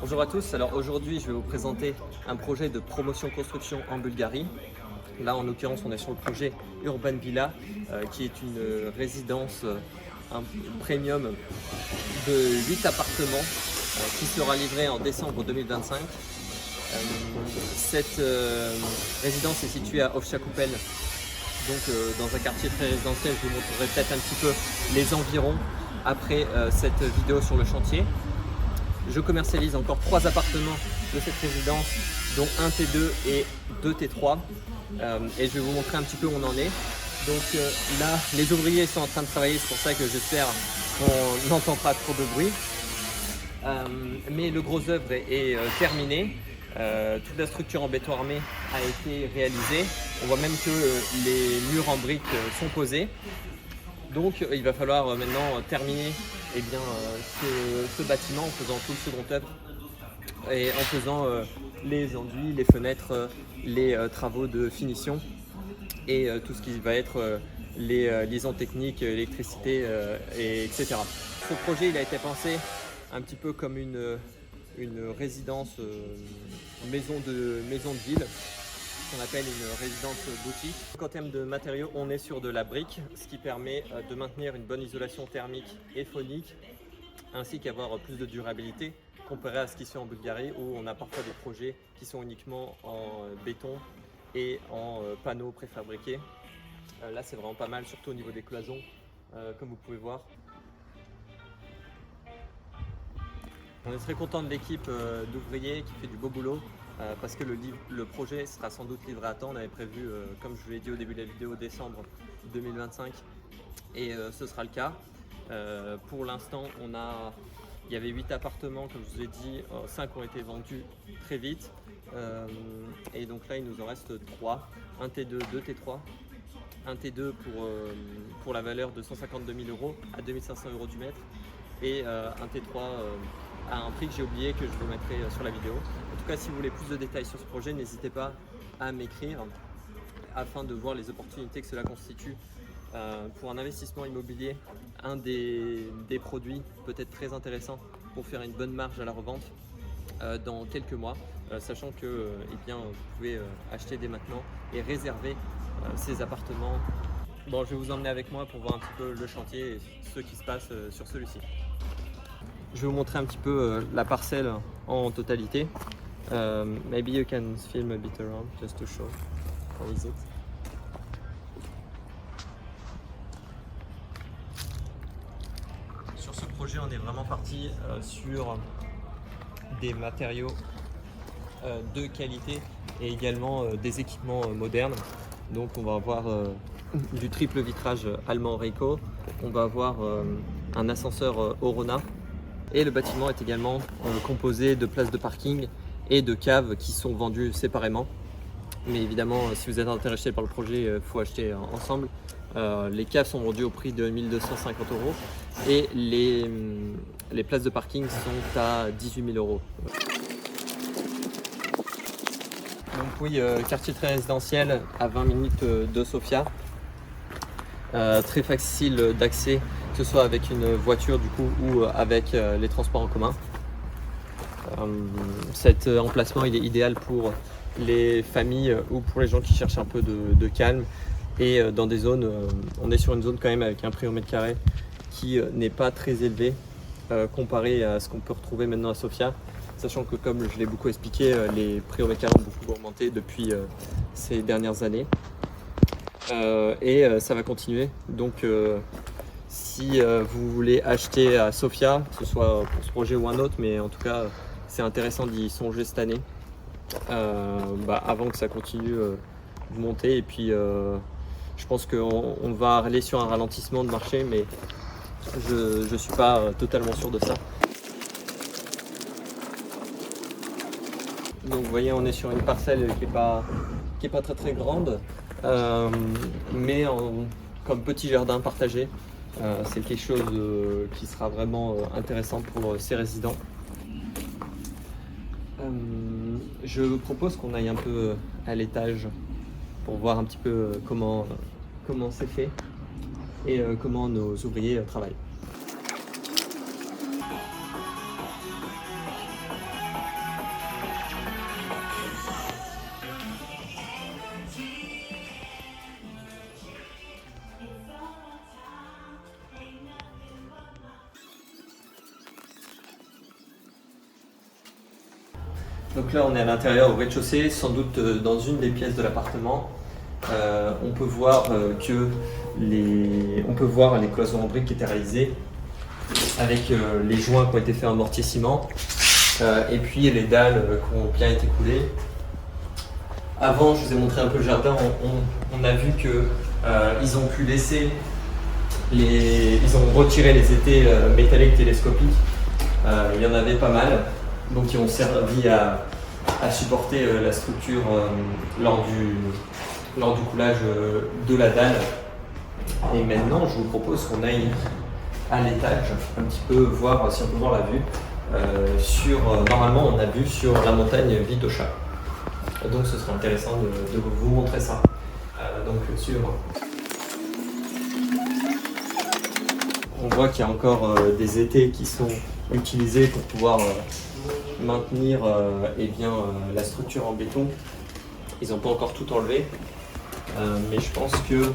Bonjour à tous, alors aujourd'hui je vais vous présenter un projet de promotion construction en Bulgarie. Là en l'occurrence on est sur le projet Urban Villa qui est une résidence un premium de 8 appartements qui sera livrée en décembre 2025. Cette résidence est située à Ovča-Kupel, donc dans un quartier très résidentiel. Je vous montrerai peut-être un petit peu les environs après cette vidéo sur le chantier. Je commercialise encore 3 appartements de cette résidence, dont un T2 et 2 T3. Et je vais vous montrer un petit peu où on en est. Donc là, les ouvriers sont en train de travailler, c'est pour ça que j'espère qu'on n'entend pas trop de bruit. Mais le gros œuvre est terminé. Toute la structure en béton armé a été réalisée. On voit même que les murs en briques sont posés. Donc il va falloir maintenant terminer ce bâtiment en faisant tout le second œuvre et en faisant les enduits, les fenêtres, les travaux de finition et tout ce qui va être les liaisons techniques, électricité, etc. Ce projet il a été pensé un petit peu comme une résidence, maison de ville, qu'on appelle une résidence boutique. En termes de matériaux, on est sur de la brique, ce qui permet de maintenir une bonne isolation thermique et phonique, ainsi qu'avoir plus de durabilité comparé à ce qui se fait en Bulgarie, où on a parfois des projets qui sont uniquement en béton et en panneaux préfabriqués. Là c'est vraiment pas mal, surtout au niveau des cloisons, comme vous pouvez voir. On est très content de l'équipe d'ouvriers qui fait du beau boulot. Parce que le projet sera sans doute livré à temps. On avait prévu, comme je vous l'ai dit au début de la vidéo, décembre 2025 et ce sera le cas. Pour l'instant, il y avait 8 appartements, comme je vous ai dit, 5 ont été vendus très vite. Et donc là, il nous en reste 3, un T2, 2 T3. Un T2 pour la valeur de 152 000 € à 2500 € du mètre et un T3 à un prix que j'ai oublié, que je vous mettrai sur la vidéo. En tout cas, si vous voulez plus de détails sur ce projet, n'hésitez pas à m'écrire afin de voir les opportunités que cela constitue pour un investissement immobilier. Un des produits peut-être très intéressant pour faire une bonne marge à la revente dans quelques mois, sachant que vous pouvez acheter dès maintenant et réserver ces appartements. Bon, je vais vous emmener avec moi pour voir un petit peu le chantier et ce qui se passe sur celui-ci. Je vais vous montrer un petit peu la parcelle en totalité. Maybe you can film a bit around just to show how is it. Sur ce projet, on est vraiment parti sur des matériaux de qualité et également des équipements modernes. Donc on va avoir du triple vitrage allemand Rico, on va avoir un ascenseur Orona. Et le bâtiment est également composé de places de parking et de caves qui sont vendues séparément. Mais évidemment, si vous êtes intéressé par le projet, il faut acheter ensemble. Les caves sont vendues au prix de 1 250 € et les places de parking sont à 18 000 €. Donc oui, quartier très résidentiel à 20 minutes de Sofia. Très facile d'accès, que ce soit avec une voiture du coup ou avec les transports en commun. Cet emplacement il est idéal pour les familles ou pour les gens qui cherchent un peu de calme et dans des zones, on est sur une zone quand même avec un prix au mètre carré qui n'est pas très élevé comparé à ce qu'on peut retrouver maintenant à Sofia, sachant que comme je l'ai beaucoup expliqué, les prix au mètre carré ont beaucoup augmenté depuis ces dernières années. Et ça va continuer. Donc si vous voulez acheter à Sofia, que ce soit pour ce projet ou un autre, mais en tout cas c'est intéressant d'y songer cette année avant que ça continue de monter. Et puis je pense qu'on va aller sur un ralentissement de marché, mais je ne suis pas totalement sûr de ça. Donc vous voyez, on est sur une parcelle qui est pas très grande, mais comme petit jardin partagé. C'est quelque chose qui sera vraiment intéressant pour ces résidents. Je vous propose qu'on aille un peu à l'étage pour voir un petit peu comment c'est fait et comment nos ouvriers travaillent. Donc là on est à l'intérieur au rez-de-chaussée, sans doute dans une des pièces de l'appartement. On peut voir les cloisons en briques qui étaient réalisées avec les joints qui ont été faits en mortier ciment et puis les dalles qui ont bien été coulées. Avant, je vous ai montré un peu le jardin, on a vu qu'ils ont pu laisser ils ont retiré les étais métalliques télescopiques. Il y en avait pas mal, donc qui ont servi à supporter la structure lors du coulage de la dalle. Et maintenant, je vous propose qu'on aille à l'étage, un petit peu voir si on peut voir la vue. Normalement, on a vue sur la montagne Vitosha. Donc ce serait intéressant de vous montrer ça. Donc suivez-moi. On voit qu'il y a encore des étais qui sont utilisés pour pouvoir maintenir la structure en béton. Ils n'ont pas encore tout enlevé, mais je pense que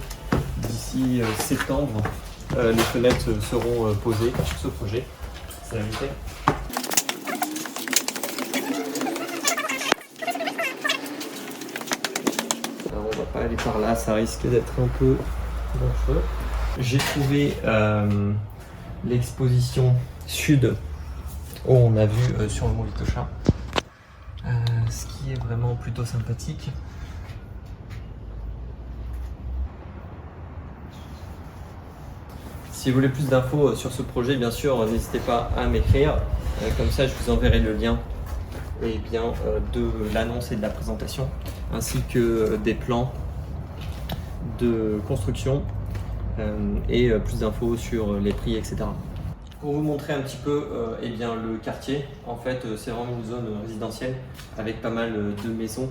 d'ici septembre, les fenêtres seront posées sur ce projet. C'est la vérité. Alors, on va pas aller par là, ça risque d'être un peu dangereux. J'ai trouvé l'exposition sud où on a vu sur le mont Vitosha, ce qui est vraiment plutôt sympathique. Si vous voulez plus d'infos sur ce projet, bien sûr, n'hésitez pas à m'écrire. Comme ça, je vous enverrai le lien de l'annonce et de la présentation, ainsi que des plans de construction et plus d'infos sur les prix, etc. Pour vous montrer un petit peu le quartier, en fait, c'est vraiment une zone résidentielle avec pas mal de maisons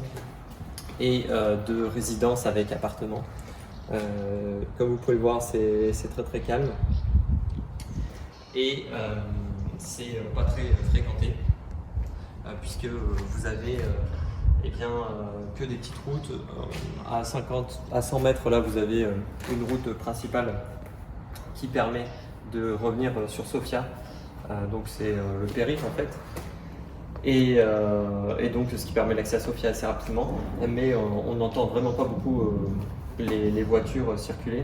et de résidences avec appartements. Comme vous pouvez le voir, c'est très très calme et c'est pas très fréquenté puisque vous avez que des petites routes. À 100 mètres là, vous avez une route principale qui permet de revenir sur Sofia, donc c'est le périph' en fait, et donc ce qui permet l'accès à Sofia assez rapidement, mais on n'entend vraiment pas beaucoup les voitures circuler.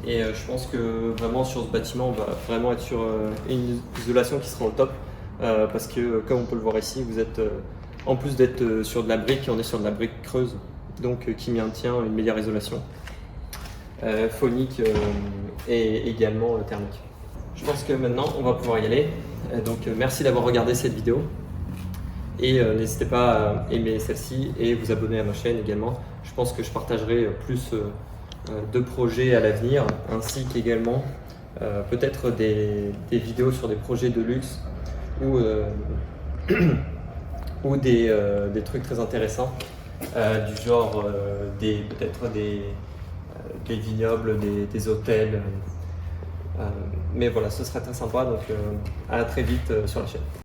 Et je pense que vraiment sur ce bâtiment, on va vraiment être sur une isolation qui sera au top, parce que comme on peut le voir ici, vous êtes en plus d'être sur de la brique, on est sur de la brique creuse, donc qui maintient une meilleure isolation phonique et également thermique. Je pense que maintenant on va pouvoir y aller. Donc merci d'avoir regardé cette vidéo et n'hésitez pas à aimer celle-ci et vous abonner à ma chaîne également. Je pense que je partagerai plus de projets à l'avenir, ainsi qu'également peut-être des vidéos sur des projets de luxe ou des trucs très intéressants du genre peut-être des vignobles, des hôtels. Mais voilà, ce serait très sympa, donc à très vite sur la chaîne.